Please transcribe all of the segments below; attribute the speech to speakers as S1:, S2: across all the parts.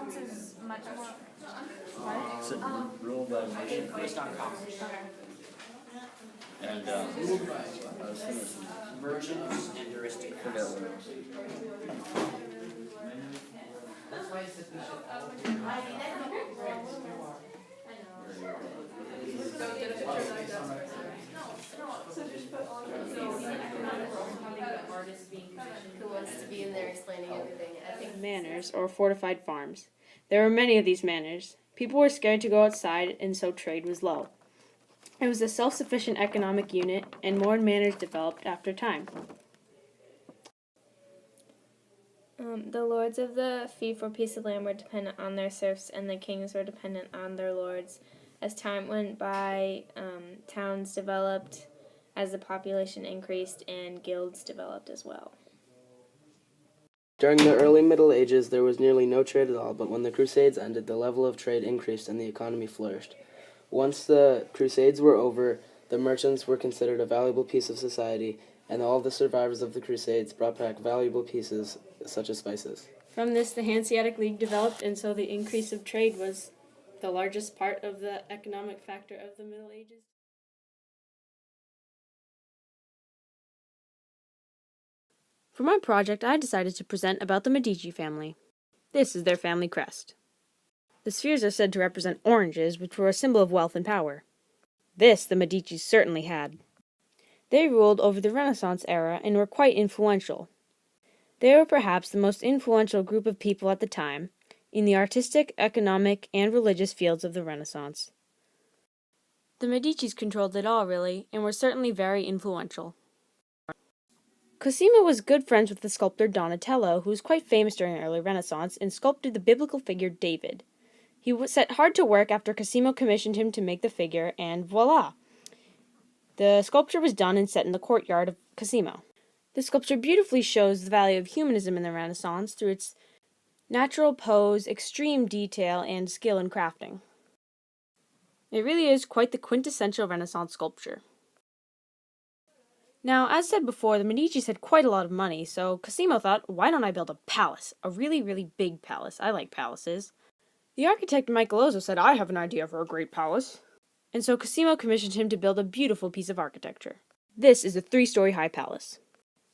S1: Renaissance is much more. What?
S2: It's ruled by a nation based on commerce. And merchants and aristocrats.
S3: Who wants to be in there explaining everything? I think
S4: Manors, or fortified farms. There were many of these manors. People were scared to go outside, and so trade was low. It was a self-sufficient economic unit, and more manors developed after time.
S5: The lords of the fee-for-piece of land were dependent on their serfs, and the kings were dependent on their lords. As time went by, towns developed as the population increased, and guilds developed as well.
S6: During the early Middle Ages, there was nearly no trade at all, but when the Crusades ended, the level of trade increased and the economy flourished. Once the Crusades were over, the merchants were considered a valuable piece of society, and all the survivors of the Crusades brought back valuable pieces, such as spices.
S4: From this, the Hanseatic League developed, and so the increase of trade was the largest part of the economic factor of the Middle Ages. For my project, I decided to present about the Medici family. This is their family crest. The spheres are said to represent oranges, which were a symbol of wealth and power. This the Medicis certainly had. They ruled over the Renaissance era and were quite influential. They were perhaps the most influential group of people at the time in the artistic, economic, and religious fields of the Renaissance. The Medicis controlled it all, really, and were certainly very influential. Cosimo was good friends with the sculptor Donatello, who was quite famous during the early Renaissance and sculpted the biblical figure David. He set hard to work after Cosimo commissioned him to make the figure, and voila! The sculpture was done and set in the courtyard of Cosimo. The sculpture beautifully shows the value of humanism in the Renaissance through its natural pose, extreme detail, and skill in crafting. It really is quite the quintessential Renaissance sculpture. Now, as said before, the Medicis had quite a lot of money, so Cosimo thought, why don't I build a palace? A really, really big palace. I like palaces. The architect Michelozzo said, I have an idea for a great palace. And so Cosimo commissioned him to build a beautiful piece of architecture. This is a 3-story high palace.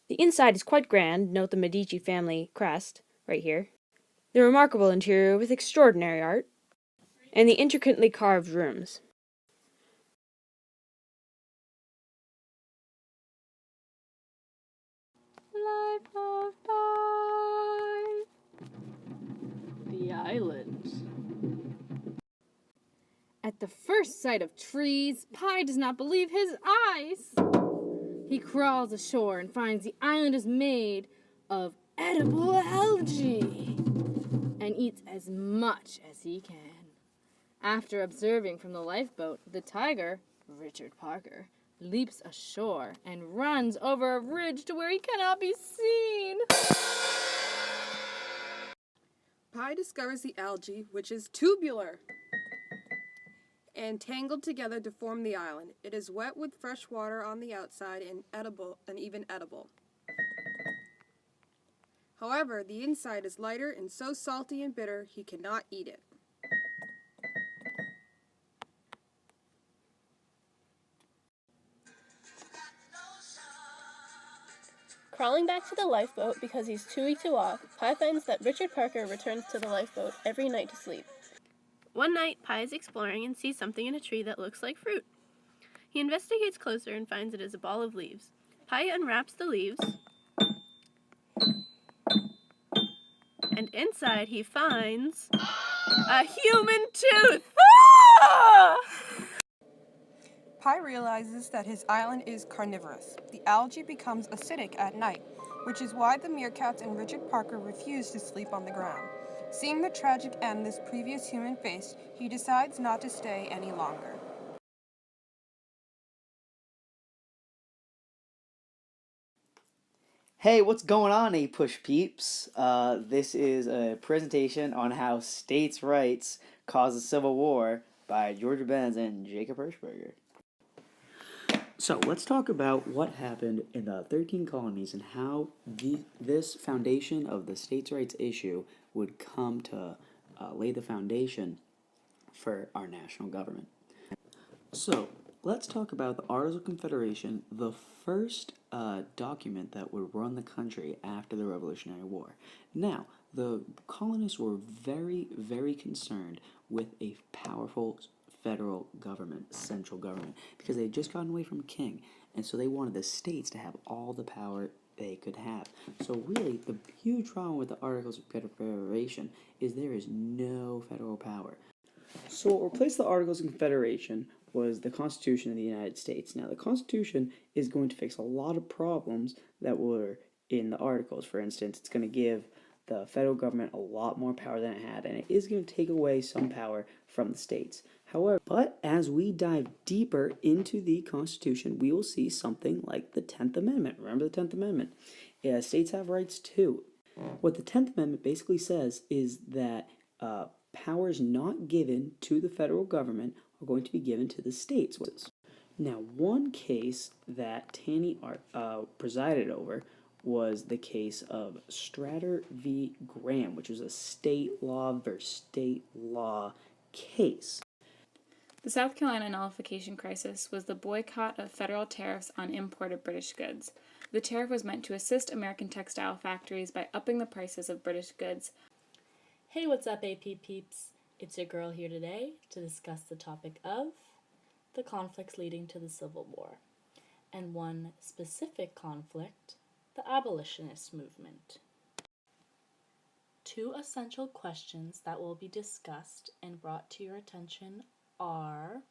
S4: The inside is quite grand, note the Medici family crest, right here. The remarkable interior with extraordinary art, and the intricately carved rooms. Life of Pi. The islands.
S7: At the first sight of trees, Pi does not believe his eyes. He crawls ashore and finds the island is made of edible algae and eats as much as he can. After observing from the lifeboat, the tiger, Richard Parker, leaps ashore and runs over a ridge to where he cannot be seen.
S8: Pi discovers the algae, which is tubular and tangled together to form the island. It is wet with fresh water on the outside and even edible. However, the inside is lighter and so salty and bitter he cannot eat it.
S3: Crawling back to the lifeboat because he's too weak to walk, Pi finds that Richard Parker returns to the lifeboat every night to sleep. One night, Pi is exploring and sees something in a tree that looks like fruit. He investigates closer and finds it is a ball of leaves. Pi unwraps the leaves, and inside he finds a human tooth! Ah!
S8: Pi realizes that his island is carnivorous. The algae becomes acidic at night, which is why the meerkats and Richard Parker refuse to sleep on the ground. Seeing the tragic end this previous human faced, he decides not to stay any longer.
S9: Hey, what's going on, A-Push peeps? This is a presentation on how states' rights cause a civil war by Georgia Benz and Jacob Hirschberger. So let's talk about what happened in the 13 colonies and how this foundation of the states' rights issue would come to laid the foundation for our national government. So, let's talk about the Articles of Confederation, the first document that would run the country after the Revolutionary War. Now, the colonists were very, very concerned with a powerful federal government, central government, because they had just gotten away from a king, and so they wanted the states to have all the power they could have. So really, the huge problem with the Articles of Confederation is there is no federal power. So what replaced the Articles of Confederation was the Constitution of the United States. Now, the Constitution is going to fix a lot of problems that were in the Articles. For instance, it's going to give the federal government a lot more power than it had, and it is going to take away some power from the states. However, but as we dive deeper into the Constitution, we will see something like the 10th Amendment. Remember the 10th Amendment? States have rights too. What the 10th Amendment basically says is that powers not given to the federal government are going to be given to the states. Now, one case that Taney presided over was the case of Stratter v. Graham, which was a state law versus state law case.
S1: The South Carolina nullification crisis was the boycott of federal tariffs on imported British goods. The tariff was meant to assist American textile factories by upping the prices of British goods.
S10: Hey, what's up, AP peeps? It's your girl here today to discuss the topic of the conflicts leading to the Civil War, and one specific conflict, the abolitionist movement. Two essential questions that will be discussed and brought to your attention are: